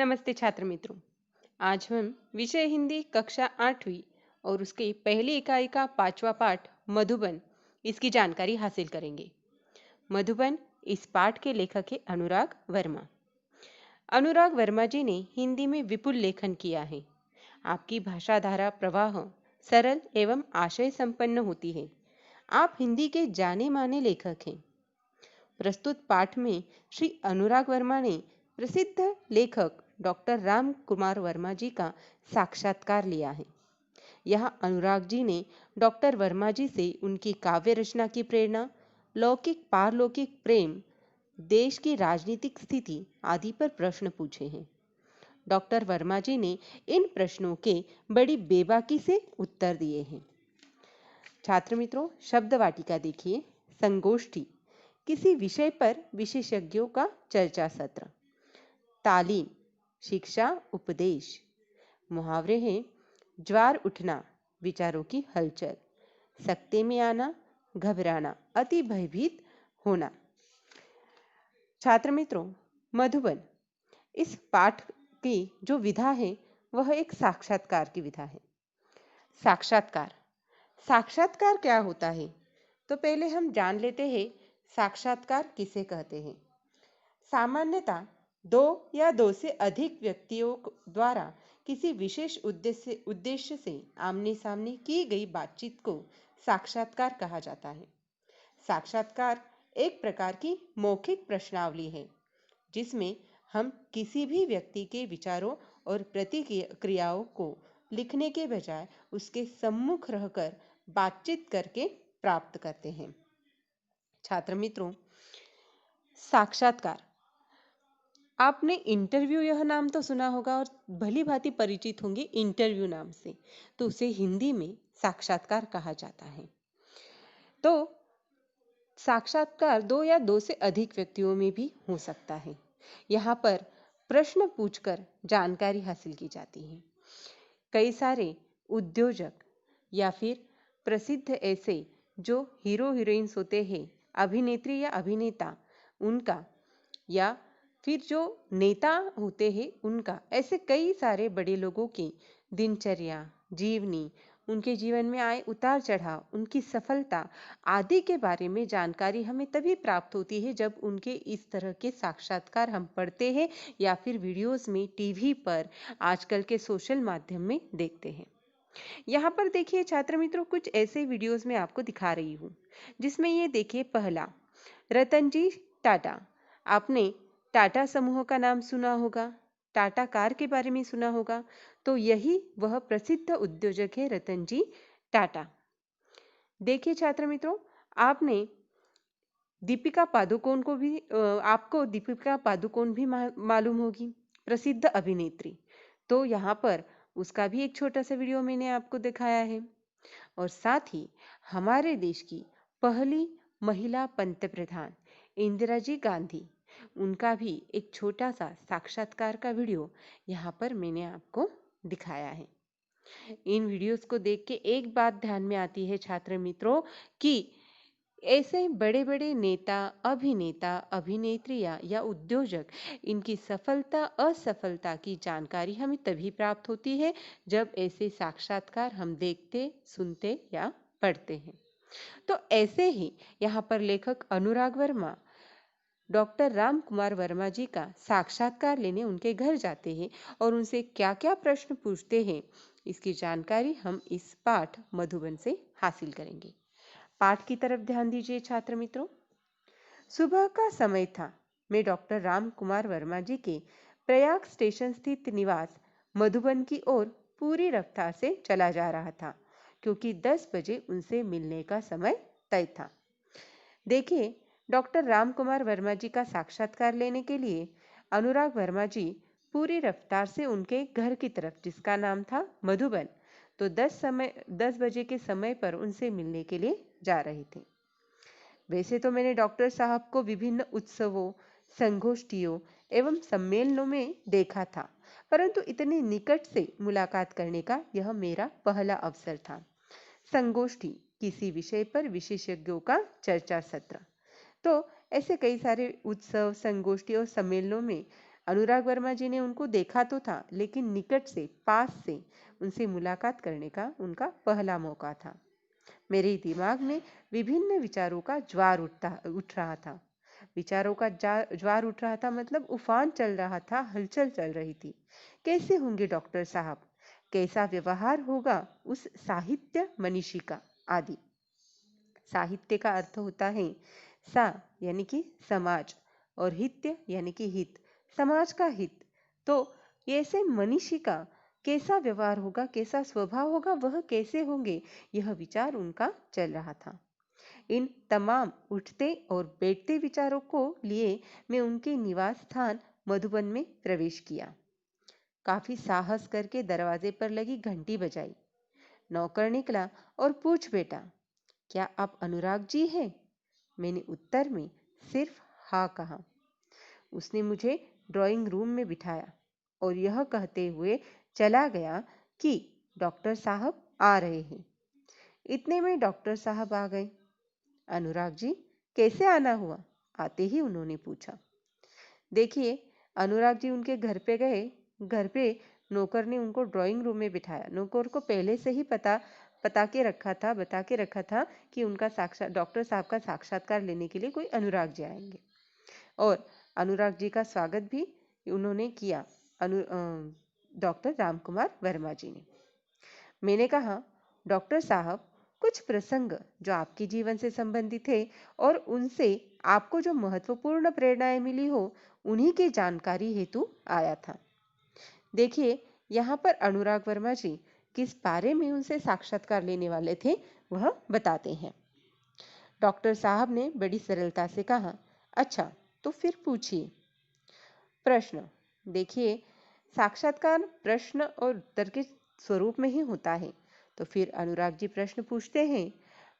नमस्ते छात्र मित्रों। आज हम विषय हिंदी कक्षा 8वीं और उसकी पहली इकाई का 5वां पाठ मधुबन इसकी जानकारी हासिल करेंगे। मधुबन इस पाठ के लेखक है अनुराग वर्मा। अनुराग वर्मा जी ने हिंदी में विपुल लेखन किया है। आपकी भाषा धारा प्रवाह सरल एवं आशय संपन्न होती है। आप हिंदी के जाने माने लेखक हैं। प्रस्तुत पाठ में श्री अनुराग वर्मा ने प्रसिद्ध लेखक डॉक्टर राम कुमार वर्मा जी का साक्षात्कार लिया है। यहाँ अनुराग जी ने डॉक्टर वर्मा जी से उनकी काव्य रचना की प्रेरणा, लौकिक पारलौकिक प्रेम, देश की राजनीतिक स्थिति आदि पर प्रश्न पूछे हैं। डॉक्टर वर्मा जी ने इन प्रश्नों के बड़ी बेबाकी से उत्तर दिए हैं। छात्र मित्रों, शब्द वाटिका देखिए। संगोष्ठी, किसी विषय पर विशेषज्ञों का चर्चा सत्र। तालीम, शिक्षा उपदेश। मुहावरे हैं ज्वार उठना, विचारों की हलचल, सकते में आना, घबराना, अति भयभीत होना। छात्र मित्रों, मधुबन इस पाठ की जो विधा है वह एक साक्षात्कार की विधा है। साक्षात्कार साक्षात्कार क्या होता है? तो पहले हम जान लेते हैं साक्षात्कार किसे कहते हैं। सामान्यतः दो या दो से अधिक व्यक्तियों द्वारा किसी विशेष उद्देश्य से आमने सामने की गई बातचीत को साक्षात्कार कहा जाता है। साक्षात्कार एक प्रकार की मौखिक प्रश्नावली है जिसमें हम किसी भी व्यक्ति के विचारों और प्रतिक्रियाओं को लिखने के बजाय उसके सम्मुख रहकर बातचीत करके प्राप्त करते हैं। छात्र मित्रों, साक्षात्कार, आपने इंटरव्यू यह नाम तो सुना होगा और भली भांति परिचित होंगे इंटरव्यू नाम से, तो उसे हिंदी में साक्षात्कार कहा जाता है। तो साक्षात्कार दो या दो से अधिक व्यक्तियों में भी हो सकता है। यहाँ पर प्रश्न पूछकर जानकारी हासिल की जाती है। कई सारे उद्योजक या फिर प्रसिद्ध ऐसे जो हीरो हीरोइंस होते हैं, अभिनेत्री या अभिनेता उनका, या फिर जो नेता होते हैं उनका, ऐसे कई सारे बड़े लोगों की दिनचर्या, जीवनी, उनके जीवन में आए उतार चढ़ाव, उनकी सफलता आदि के बारे में जानकारी हमें तभी प्राप्त होती है जब उनके इस तरह के साक्षात्कार हम पढ़ते हैं या फिर वीडियोस में, टीवी पर, आजकल के सोशल माध्यम में देखते हैं। यहाँ पर देखिए छात्र मित्रों, कुछ ऐसे वीडियोस में आपको दिखा रही हूँ जिसमें ये देखिए, पहला रतन जी टाटा। आपने टाटा समूह का नाम सुना होगा, टाटा कार के बारे में सुना होगा, तो यही वह प्रसिद्ध उद्योजक है रतन जी टाटा। देखिए छात्र मित्रों, आपने दीपिका पादुकोण को भी आपको दीपिका पादुकोण भी मालूम होगी, प्रसिद्ध अभिनेत्री। तो यहाँ पर उसका भी एक छोटा सा वीडियो मैंने आपको दिखाया है। और साथ ही हमारे देश की पहली महिला पंतप्रधान इंदिरा जी गांधी, उनका भी एक छोटा सा साक्षात्कार का वीडियो यहाँ पर मैंने आपको दिखाया है। इन वीडियोस को देख के एक बात ध्यान में आती है छात्र मित्रों कि ऐसे बड़े बड़े नेता, अभिनेता, अभिनेत्रियां या उद्योजक, इनकी सफलता असफलता की जानकारी हमें तभी प्राप्त होती है जब ऐसे साक्षात्कार हम देखते, सुनते या पढ़ते हैं। तो ऐसे ही यहाँ पर लेखक अनुराग वर्मा डॉक्टर राम कुमार वर्मा जी का साक्षात्कार लेने उनके घर जाते हैं और उनसे क्या क्या प्रश्न पूछते हैं, इसकी जानकारी हम इस पाठ मधुबन से हासिल करेंगे। पाठ की तरफ ध्यान दीजिए छात्र मित्रों। सुबह का समय था। मैं डॉक्टर राम कुमार वर्मा जी के प्रयाग स्टेशन स्थित निवास मधुबन की ओर पूरी रफ्तार से चला जा रहा था क्योंकि 10 बजे उनसे मिलने का समय तय था। देखिए, डॉक्टर राम कुमार वर्मा जी का साक्षात्कार लेने के लिए अनुराग वर्मा जी पूरी रफ्तार से उनके घर की तरफ, जिसका नाम था मधुबन, तो 10 बजे के समय पर उनसे मिलने के लिए जा रहे थे। वैसे तो मैंने डॉक्टर साहब को विभिन्न उत्सवों, संगोष्ठियों एवं सम्मेलनों में देखा था, परंतु इतने निकट से मुलाकात करने का यह मेरा पहला अवसर था। संगोष्ठी, किसी विषय पर विशेषज्ञों का चर्चा सत्र। तो ऐसे कई सारे उत्सव, संगोष्ठी और सम्मेलनों में अनुराग वर्मा जी ने उनको देखा तो था, लेकिन निकट से, पास से उनसे मुलाकात करने का उनका पहला मौका था। मेरे दिमाग में विभिन्न विचारों का ज्वार उठ रहा था। विचारों का ज्वार उठ रहा था मतलब उफान चल रहा था, हलचल चल रही थी। कैसे होंगे डॉक्टर साहब, कैसा व्यवहार होगा उस साहित्य मनीषी का, आदि। साहित्य का अर्थ होता है सा यानी कि समाज, और हित्य यानी कि हित, समाज का हित। तो ऐसे मनीषी का कैसा व्यवहार होगा, कैसा स्वभाव होगा, वह कैसे होंगे, यह विचार उनका चल रहा था। इन तमाम उठते और बैठते विचारों को लिए मैं उनके निवास स्थान मधुबन में प्रवेश किया। काफी साहस करके दरवाजे पर लगी घंटी बजाई। नौकर निकला और पूछ बैठा, क्या आप अनुराग जी हैं? मैंने उत्तर में सिर्फ हाँ कहा। उसने मुझे ड्राइंग रूम में बिठाया और यह कहते हुए चला गया कि डॉक्टर साहब आ रहे हैं। इतने में डॉक्टर साहब आ गए। अनुराग जी, कैसे आना हुआ? आते ही उन्होंने पूछा। देखिए, अनुराग जी उनके घर पे गए। घर पे नौकर ने उनको ड्राइंग रूम में बिठाया। नौकर को पहले से ही बता के रखा था कि उनका साक्षात डॉक्टर साहब का साक्षात्कार लेने के लिए कोई अनुराग जी आएंगे। और अनुराग जी का स्वागत भी उन्होंने किया, डॉक्टर रामकुमार वर्मा जी ने। मैंने कहा, डॉक्टर साहब, कुछ प्रसंग जो आपके जीवन से संबंधित है और उनसे आपको जो महत्वपूर्ण प्रेरणाएं मिली हो, उन्हीं की जानकारी हेतु आया था। देखिए, यहाँ पर अनुराग वर्मा जी किस बारे में उनसे साक्षात्कार लेने वाले थे, वह बताते हैं। डॉक्टर साहब ने बड़ी सरलता से कहा, अच्छा, तो फिर पूछिए। प्रश्न। देखिए, साक्षात्कार प्रश्न और उत्तर के स्वरूप में ही होता है। तो फिर अनुराग जी प्रश्न पूछते हैं,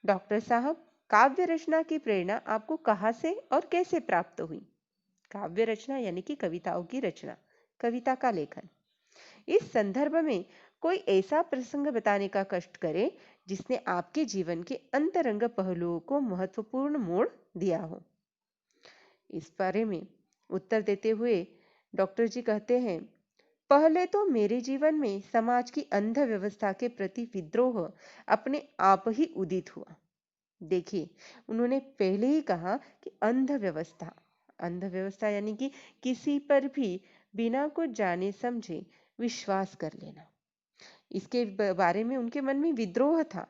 डॉक्टर साहब, काव्य रचना की प्रेरणा आपको कहाँ से और कैसे प्राप्त हुई? काव्य रचना यानी कि कविताओं की रचना, कविता का लेखन। इस संदर्भ में कोई ऐसा प्रसंग बताने का कष्ट करे जिसने आपके जीवन के अंतरंग पहलुओं को महत्वपूर्ण मोड़ दिया हो। इस बारे में उत्तर देते हुए डॉक्टर जी कहते हैं, पहले तो मेरे जीवन में समाज की अंध व्यवस्था के प्रति विद्रोह अपने आप ही उदित हुआ। देखिए, उन्होंने पहले ही कहा कि अंध व्यवस्था यानी कि किसी पर भी बिना कुछ जाने समझे विश्वास कर लेना। इसके बारे में उनके मन में विद्रोह था।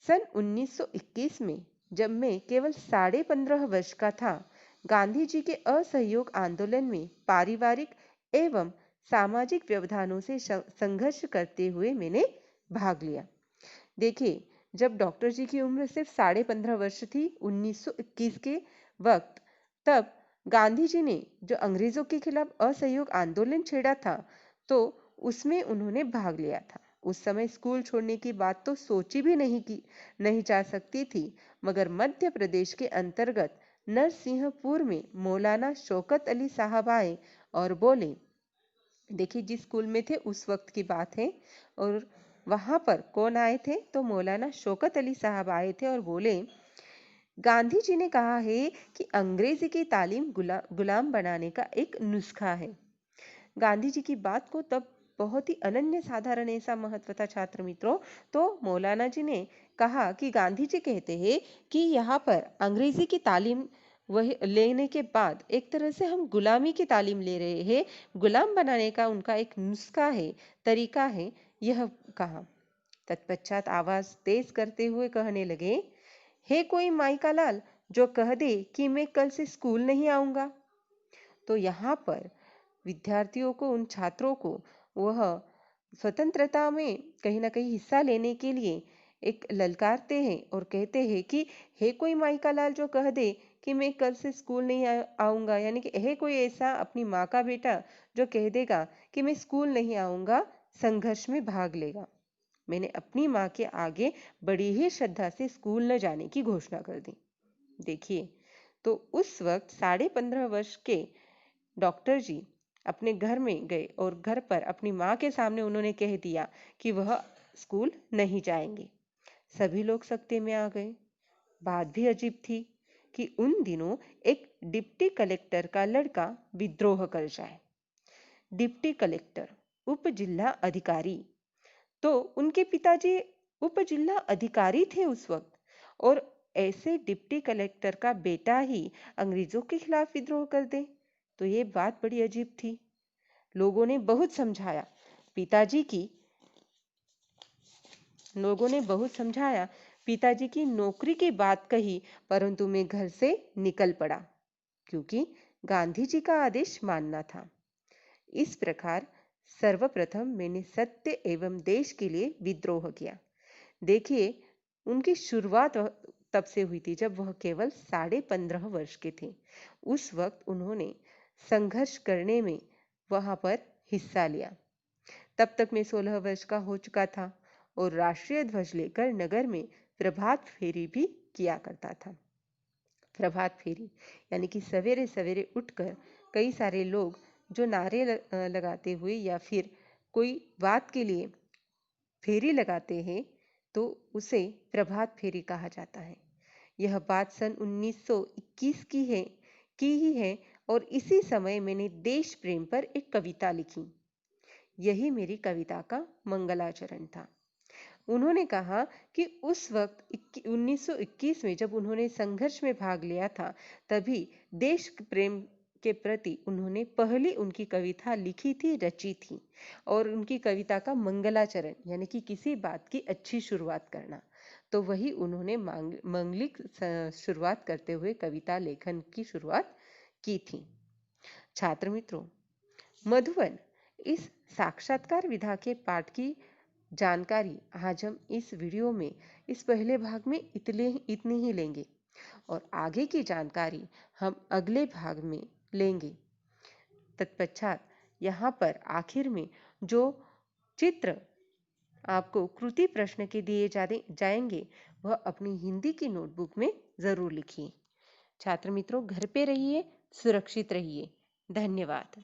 सन 1921 में जब मैं केवल 15.5 वर्ष का था, गांधी जी के असहयोग आंदोलन में पारिवारिक एवं सामाजिक व्यवधानों से संघर्ष करते हुए मैंने भाग लिया। देखिए, जब डॉक्टर जी की उम्र सिर्फ 15.5 वर्ष थी 1921 के वक्त, तब गांधी जी ने जो अंग्रेजों के खिलाफ असहयोग आंदोलन छेड़ा था, तो उसमें उन्होंने भाग लिया था। उस समय स्कूल छोड़ने की बात तो सोची भी नहीं जा सकती थी, मगर मध्य प्रदेश के अंतर्गत नरसिंहपुर में मौलाना शौकत अली साहब आए और बोले, देखिए जिस स्कूल में थे उस वक्त की बात है, और वहां पर कौन आए थे, तो मौलाना शौकत अली साहब आए थे और बोले, गांधी जी ने कहा है कि अंग्रेजी की तालीम गुलाम बनाने का एक नुस्खा है। गांधी जी की बात को तब बहुत ही अनन्य साधारण ऐसा महत्व था छात्र मित्रों। तो मौलाना जी ने कहा कि गांधी जी कहते हैं कि यहाँ पर अंग्रेजी की तालीम वही लेने के बाद एक तरह से हम गुलामी की तालीम ले रहे हैं, गुलाम बनाने का उनका एक नुस्खा है, तरीका है, यह कहा। तत्पश्चात आवाज तेज करते हुए कहने लगे, हे कोई माई का लाल जो कह दे कि मैं कल से स्कूल नहीं आऊंगा। तो यहाँ पर विद्यार्थियों को, उन छात्रों को, वह स्वतंत्रता में कहीं ना कहीं हिस्सा लेने के लिए एक ललकारते हैं और कहते हैं कि हे कोई माई का लाल जो कह दे कि मैं कल से स्कूल नहीं आऊंगा, यानी कि हे कोई ऐसा अपनी माँ का बेटा जो कह देगा कि मैं स्कूल नहीं आऊंगा, संघर्ष में भाग लेगा। मैंने अपनी माँ के आगे बड़ी ही श्रद्धा से स्कूल न जाने की घोषणा कर दी। देखिए, तो उस वक्त 15.5 वर्ष के डॉक्टर जी अपने घर में गए और घर पर अपनी माँ के सामने उन्होंने कह दिया कि वह स्कूल नहीं जाएंगे। सभी लोग सकते में आ गए। बात भी अजीब थी कि उन दिनों एक डिप्टी कलेक्टर का लड़का विद्रोह कर जाए। डिप्टी कलेक्टर, उप जिला अधिकारी, तो उनके पिताजी उप जिला अधिकारी थे उस वक्त, और ऐसे डिप्टी कलेक्टर का बेटा ही अंग्रेजों के खिलाफ विद्रोह कर दे, तो ये बात बड़ी अजीब थी। लोगों ने बहुत समझाया पिताजी की लोगों ने बहुत समझाया, पिताजी की नौकरी की बात कही, परंतु मैं घर से निकल पड़ा क्योंकि गांधी जी का आदेश मानना था। इस प्रकार सर्वप्रथम मैंने सत्य एवं देश के लिए विद्रोह किया। देखिए, उनकी शुरुआत तब से हुई थी जब वह केवल 15.5 वर्ष के थे। उस वक्त उन्होंने संघर्ष करने में वहां पर हिस्सा लिया। तब तक मैं 16 वर्ष का हो चुका था और राष्ट्रीय ध्वज लेकर नगर में प्रभात फेरी भी किया करता था। प्रभात फेरी यानी कि सवेरे सवेरे उठकर कई सारे लोग जो नारे लगाते हुए या फिर कोई बात के लिए फेरी लगाते हैं, तो उसे प्रभात फेरी कहा जाता है। यह बात सन 1921 की ही है, और इसी समय मैंने देश प्रेम पर एक कविता लिखी। यही मेरी कविता का मंगलाचरण था। उन्होंने कहा कि उस वक्त 1921 में जब उन्होंने संघर्ष में भाग लिया था, तभी देश प्रेम के प्रति उन्होंने पहली उनकी कविता लिखी थी, रची थी, और उनकी कविता का मंगलाचरण यानी कि किसी बात की अच्छी शुरुआत करना, तो वही उन्होंने मंगलिक शुरुआत करते हुए कविता लेखन की शुरुआत की थी। छात्र मित्रों, मधुवन इस साक्षात्कार विधा के पाठ की जानकारी आज हम इस वीडियो में इस पहले भाग में इतनी ही लेंगे, और आगे की जानकारी हम अगले भाग में लेंगे। तत्पश्चात यहाँ पर आखिर में जो चित्र आपको कृति प्रश्न के दिए जाएंगे, वह अपनी हिंदी की नोटबुक में जरूर लिखिए। छात्र मित्रों, घर पे रहिए, सुरक्षित रहिए। धन्यवाद।